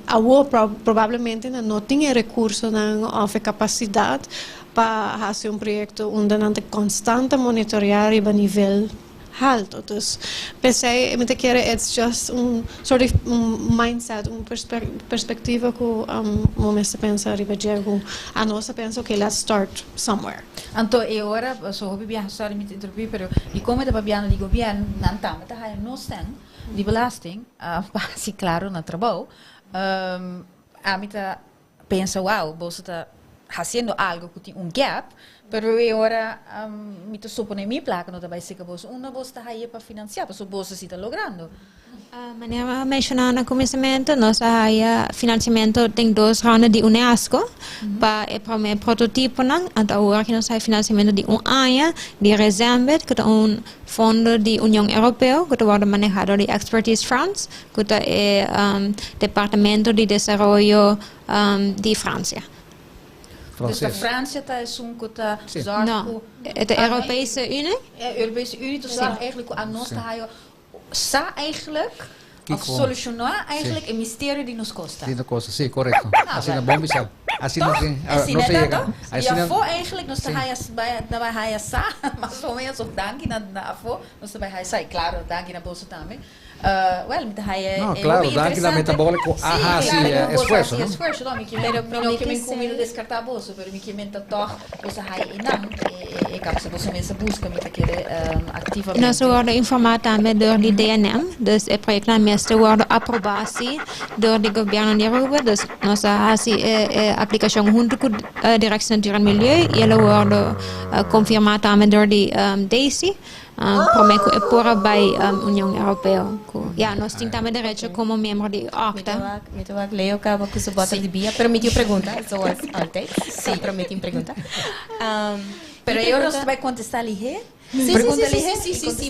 provavelmente não tinha recurso não ou capacidade para fazer projeto onde não tem constante monitorear e nível alto. Dus pensei, me quer it's just sort of mindset, perspectiva que momento pensa ribeggio a nossa pensa okay, let's start somewhere. Então, agora só hobby sorry me interrompi, pero e como é babiano de governo não tá, mas tá não tem de belasting, se claro no trabalho, a mim pensa, wow, você está fazendo algo que tem gap, pero agora me supone minha placa não vai ser que você está aí para financiar, porque você está logrando. Maneira mencionar no começamento, nós financiamento tem 2 rondas de UNESCO para o primeiro prototipo, então agora que nós financiamento de ano de reserva, que é fundo da União Europeia, que é manejado de Expertise France, que é Departamento de Desenvolvimento de França. Dus a França está que não, é a Europese Unie. A Europese Unie, dus eigenlijk a nós está eigenlijk of solucionar eigenlijk o mistério de nos costa. De nos costa, sim, correto. Assim é bom bisa. Assim não chega. Ja, voor eigenlijk nós vai haiasa, mas ou menos dank na afo, nós vai haiasa, claro, dank na bolsa também. Well, me no, claro, dank na metabólico, esforço, ¿no? Esforço, no, no que me comido descartar bolsa, pero me que menta toch, você hai não, e capaz você mesmo busca, me que ativamente. Nós worden informar também door die DNM, dus het project na meeste worden aprovatie door de governo de Aruba, dus nós aplicação junto com a Direção Natuur en Milieu, e ela worden confirmar também door de DAISY. Prometo é por a União Europeia. Ja, nós temos também direito como membro de afecta. Me tô leo acaba que se bota de bia, permitiu pergunta, so as alte. Sim, prometi pergunta. Pero eu não vai contestar ali, Sim,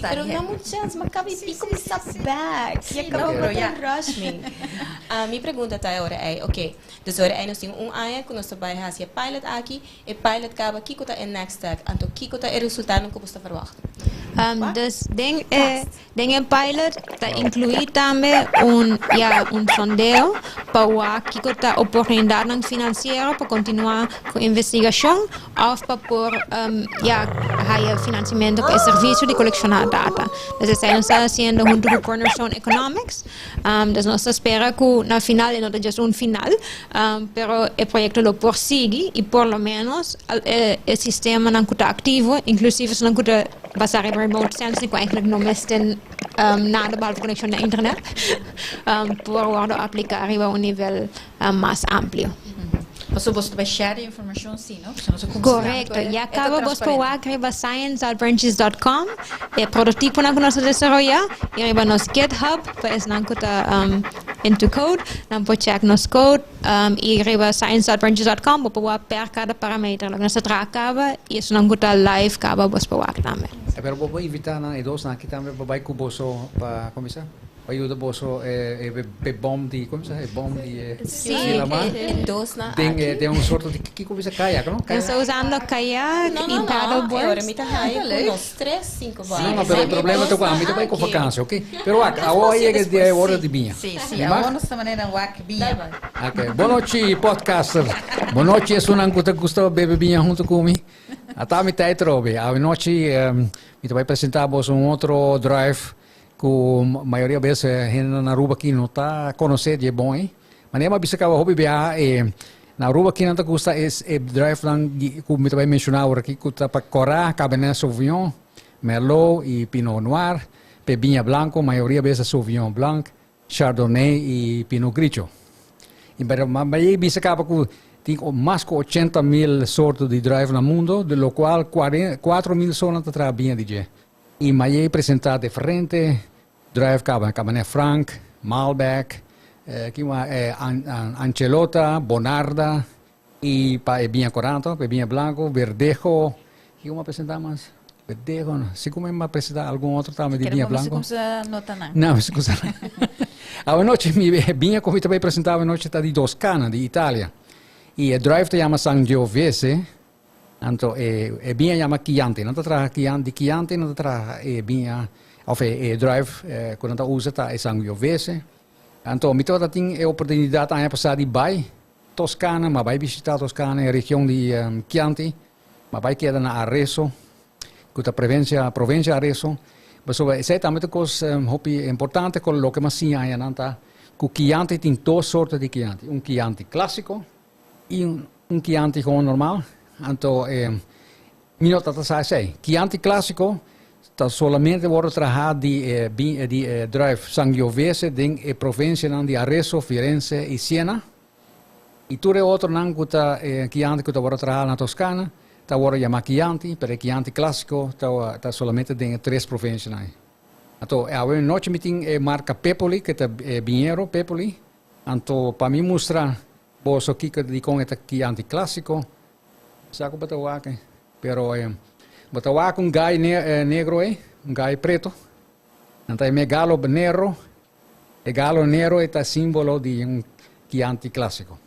pero não muita chance, mas cabe pico me back. E acabou por rush me. Minha pergunta tá agora é, ok, dus agora nós temos ano que nós vai fazer pilot aqui, e pilot acaba que tá next step, então que tá o resultado que você está verwachten. Dus den pilot está incluir também un sondeo para que a oportunidade financeira para continuar com a investigação ou para pôr financiamento para o serviço de colecionar data. Então, estamos fazendo junto com Cornerstone Economics. Então, nós esperamos que na final, não é só final, mas o projeto lo persigue e, por lo menos, o sistema não está ativo, inclusive se não está basado em remote sensing, que eigenlijk não tem nada para conexão na internet, por aplicar a um nível mais amplo. Você vai share informação, sim, não? Correcto. E acaba vos para arriba science.branches.com, o prototipo que nós desenvolvemos, e arriba nos GitHub, para isso não está into code, não pode check nos code, e arriba science.branches.com, para per cada parameter que nós trabalhamos, e isso não está live, acaba vos para também. Pero vou invitar na edos na kita vai com boso para começar. Ajuda boso bom de como se bom de Dos na tem sorte de que começa caiaque, não? Eu estou usando caiaque e paddleboard. Agora me tá com uns 3, 5 barcos. Não, mas o problema é que a gente vai com vacância, ok? Pero a hora é a hora de binha. Sim, a nossa maneira é binha. Ok, boa noite, podcaster. Boa noite, é sunang que gusta beber binha junto comigo. Até me tá trobe. A noite me vai apresentar outro drive que a maioria das vezes a gente na Aruba aqui não está conhecendo de bom, hein? Mas nem uma vez que eu hobby na Aruba aqui não está custa esse drive que eu me vai mencionar aqui que está para Corda, Cabernet Sauvignon, Merlot e Pinot Noir, Pebinha Blanco, a maioria das vezes Sauvignon Blanc, Chardonnay e Pinot Grigio. E mas aí vez que tem mais de 80.000 sortes de drive no mundo, de lo qual 4.000 só não está bem de e mas aí apresentar diferente drive Cabernet Franc, Malbec, Ancelota, Bonarda e Pebinha Coranto, Pebinha Blanco, Verdejo, que vamos apresentar mais? Verdejo, não. Se como vamos apresentar algum outro também de Pebinha Blanco? Não, se não. Não, se como a noite me vinha como também apresentava a noite está de Toscana, de Itália. E o drive se chama Sangiovese. Então, vinha chama Chianti, não está Chianti, não está vinha, ou drive, quando usa tá Sangiovese. Então, me toda tem a oportunidade de passar de Bai, Toscana, mas vai visitar Toscana, a região de Chianti, mas vai quedar na Arezzo, que a província Arezzo. Mas isso é também uma coisa importante, com o que mais sim aí, não tá? Que o Chianti tem duas sortes de Chianti, Chianti clássico e Chianti como normal. Então, minha tata sai, Chianti clássico está solamente vou trabalhar de drive Sangiovese em província de Arezzo, Firenze e Siena. E tudo outro não que está Chianti que vou trabalhar na Toscana, está vou chamar Chianti, pero Chianti clássico está solamente em 3 províncias. Então, a noite me tem marca Pepoli, que é vinheiro Pepoli. Então, para mim mostrar bolso aqui que com este Chianti clássico. Saco batawaque, pero batawaque gai negro gai preto, então galo negro, galo negro é símbolo de Chianti clássico.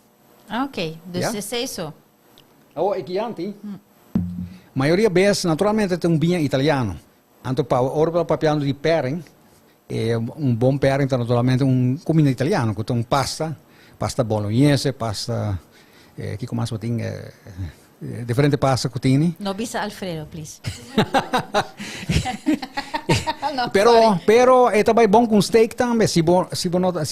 Ok, é isso. Chianti, maioria vezes naturalmente tem vinho italiano, então para o papiano de pairing, bom pairing então naturalmente comida italiano, que tem pasta bolognese, pasta que como se tem diferente pasta que tem. Não bisa Alfredo, please. pero é também bom com steak também. Se você não gosta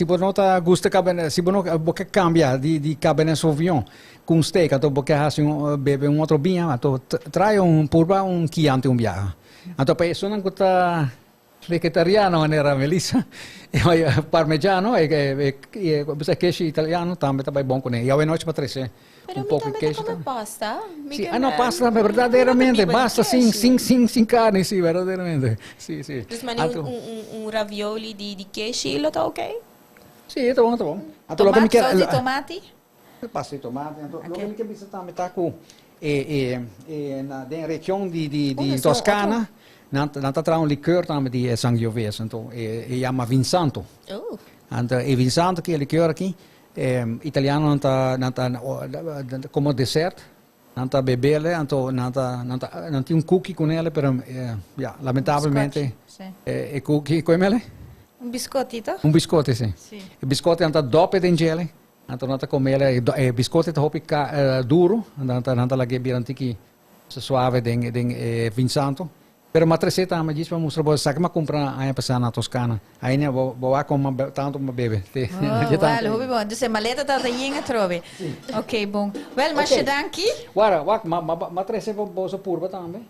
se você cambia de Cabernet Sauvignon com steak, então você bebe outro vinho, então traz purba Chianti viaje. Então para isso não está vegetariano era Melissa, parmigiano e você queijo italiano também bom com ele. E a noite para trazer pouco queijo. Come pasta? Sim, pasta verdadeiramente, basta sem carne, sim, verdadeiramente. Sim, sim. Então, ravioli de queijo, ele está ok? Sim, está bom, está bom. Tomate, sauce de tomate? Pasta de tomate. Então, o que me quer dizer também está com na região de Toscana. Não está um licor também de Sangiovese, então chama Vinsanto. Então, Vinsanto que é licor aqui, italiano não está como dessert, nanta bebele, nanti un cookie con ele, pero lamentavelmente e cookie com ele? Un biscottito? Un biscotti, sì. Il biscotti nanta doppio d'ingele, nanta come ele, biscotti hopi duro, nanta la gebi antiki suave den vinsanto. Pero uma receta a diz para mostrar para sacar uma compra aí passar na Toscana. Aí né vou com tanto uma bebê. Well, hoe bom. Dus maleta tá aí em trove. Ok, bom. Well, mas danki. Wara, uma receta boa purba também.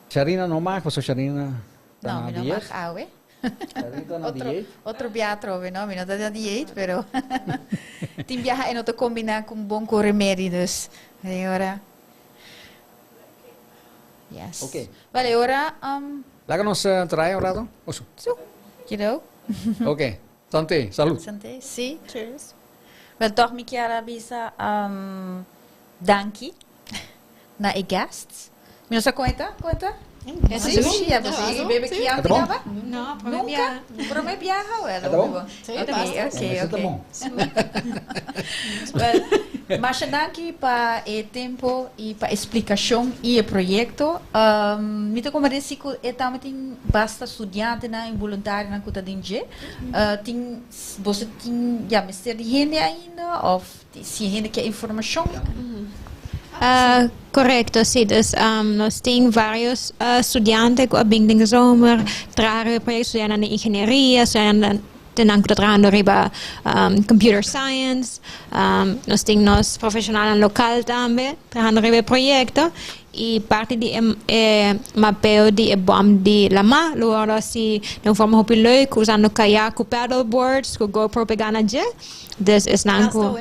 Charina não mais, porque Charina tá na dieta. Não, não mais aue. Outro biatro, não, não tá na dieta, pero tem viajar e não te combinar com bom remédio, dus. Agora yes. Okay. Vale, ahora... Laga nos trae un rato. Oso. Quiero. Ok. Santé, salud. Santé, sí. Cheers. Wel, toch me quiero bisa danki na e guests. Mira, ¿se cuenta? Sushi, ja, precies. Bebe que ya tiraba? No, Nunca. Pero me viaja, ¿Está bom? Ok. Mas danke para o tempo e para a explicação e o projeto. Me como disse que também basta estudante na voluntário na kuta dinje. Tem você tem já mister de gente ainda ou se gente quer informação? Correcto, sí. Dus, nós temos vários estudantes que abem de zomer trabalham para estudar na engenharia, tenang trabalhando riba computer science. Nós temos profissionais local também trabalhando riba projeto. E parte de mapeo de bom de lama, luego assim, de forma muito leuk, usando kayak, paddleboards, com GoPro pegando je. Dus is nanku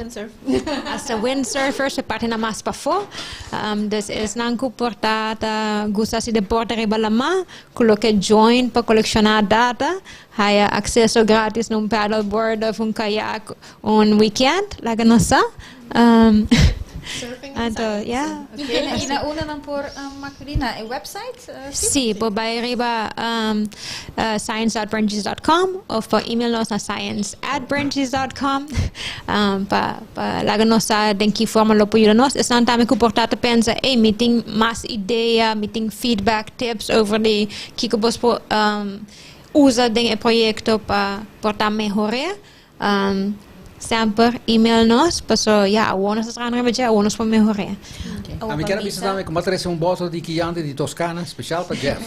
hasta windsurfers se parte na mas pa fo. Dus is nanku portata gusta si deporte riba lama, coloque join para colecionar data, haya acceso gratis num paddleboard of um kayak un weekend, laga nossa. Surfing yeah. Okay, na una lang por Macarina, a website? Sí, por arriba science.branches.com o por email nos na science@branches.com para laga nossa de que forma lo puder nos. Es não também que portar pensa, meeting mais ideia, meeting feedback, tips over de que vos usa de projeto para portar melhorar. Sempre email nos, paso ya awonos sa trabaho rin ya awonos pa mejore. A mí quiero visitar como traes un bottle de Chianti de Toscana especial para Jeff.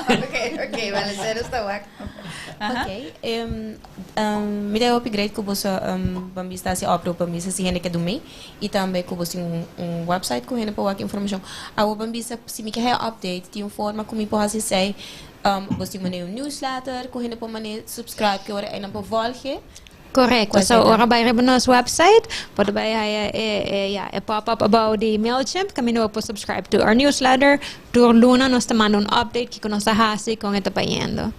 Okay, vale, zero sta wak. Ok. Me deu upgrade que você bambista se opera para mim se gente que do mim e também que você website com gente para informação. A bambista se me quer update tem uma forma como pode ser você tem um newsletter com gente para subscribe que ora não para volgen. Correct. So, ora bij Ribbon's website, waarbij hij pop-up about the MailChimp. Kami na po subscribe to our newsletter. Door Luna, nos te manda update que nos hasi kung ito pa yendo.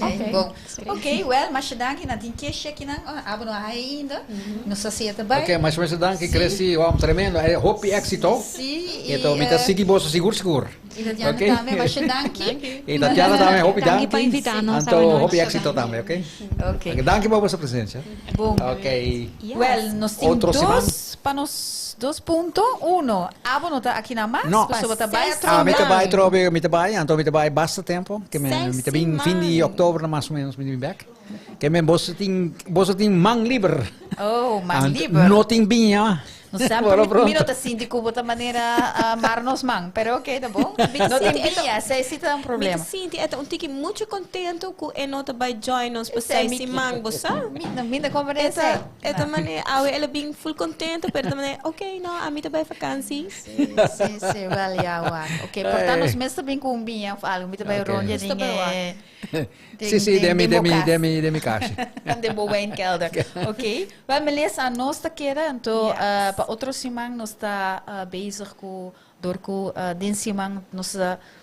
Okay, bom. Ok, well, mas danke na din que check na abo no ainda. Não sei se também. Ok, mas danke cresci o tremendo. Hope éxito. Sim. Então, me tá seguindo seguro. E Tatiana também, mas danke. E Tatiana também, hope danke. Para invitar-nos. Então, hope éxito também, ok? Ok. Danke por sua presença. Bom. Ok. Well, nós temos dois pontos. Uno, abo não tá aqui na mais. Não. Me trabalha, então me trabalha bastante tempo. Que me trabalha fim de outubro, mais ou menos, me back. Que me você tem man livre. Oh, man livre. Não tem binha. Não sabe, miro tá assim de cubo da maneira marnos man, pero ok, tá bom? Não tem binha, se tá um problema. Me sinto tique muito contento com a nota by join nos para se man, você? Minha conversa. Essa maneira, ela bem full contento, pero também, ok, não, a mim também vacância. Sim, vale, ok, portanto, os meses também com binha, falo, me também ronde de Sim, demi caixa. De boa em kelder. Ok. Wel, me lees aan nos te keren. Então, para outro semana nós está bezig com dorco dinsimang nos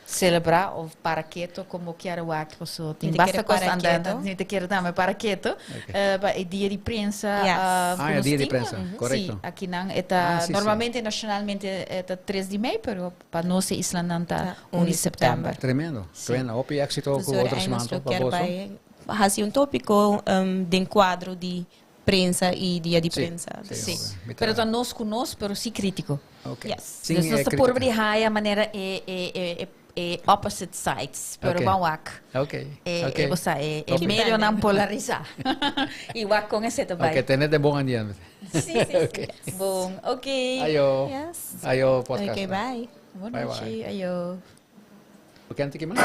celebrar o paraqueto como quero wak, so tem basta coisa andando, nem te quero dar mas paraqueto. Para o dia de prensa. Dia de prensa, correto. Sim, aqui não está normalmente nacionalmente está 3 de maio, pero para nós Islândia está 1 de setembro. Tremendo. Hope éxito com outros semanas para você. Há um tópico de enquadro de prensa e dia de prensa. Sim. Pero nós conosco, pero sim crítico. Okay. Yes. Dus nós está por abrir a maneira opposite sides, pero wak. Okay. Você meio não polarizar. E wak com esse também. Okay, tenés de bom andando. Sim. Bom, ok. Ayo. Yes. Ayo podcast. Okay, bye. Boa Bye, noite. Ayo. O que antes que mais?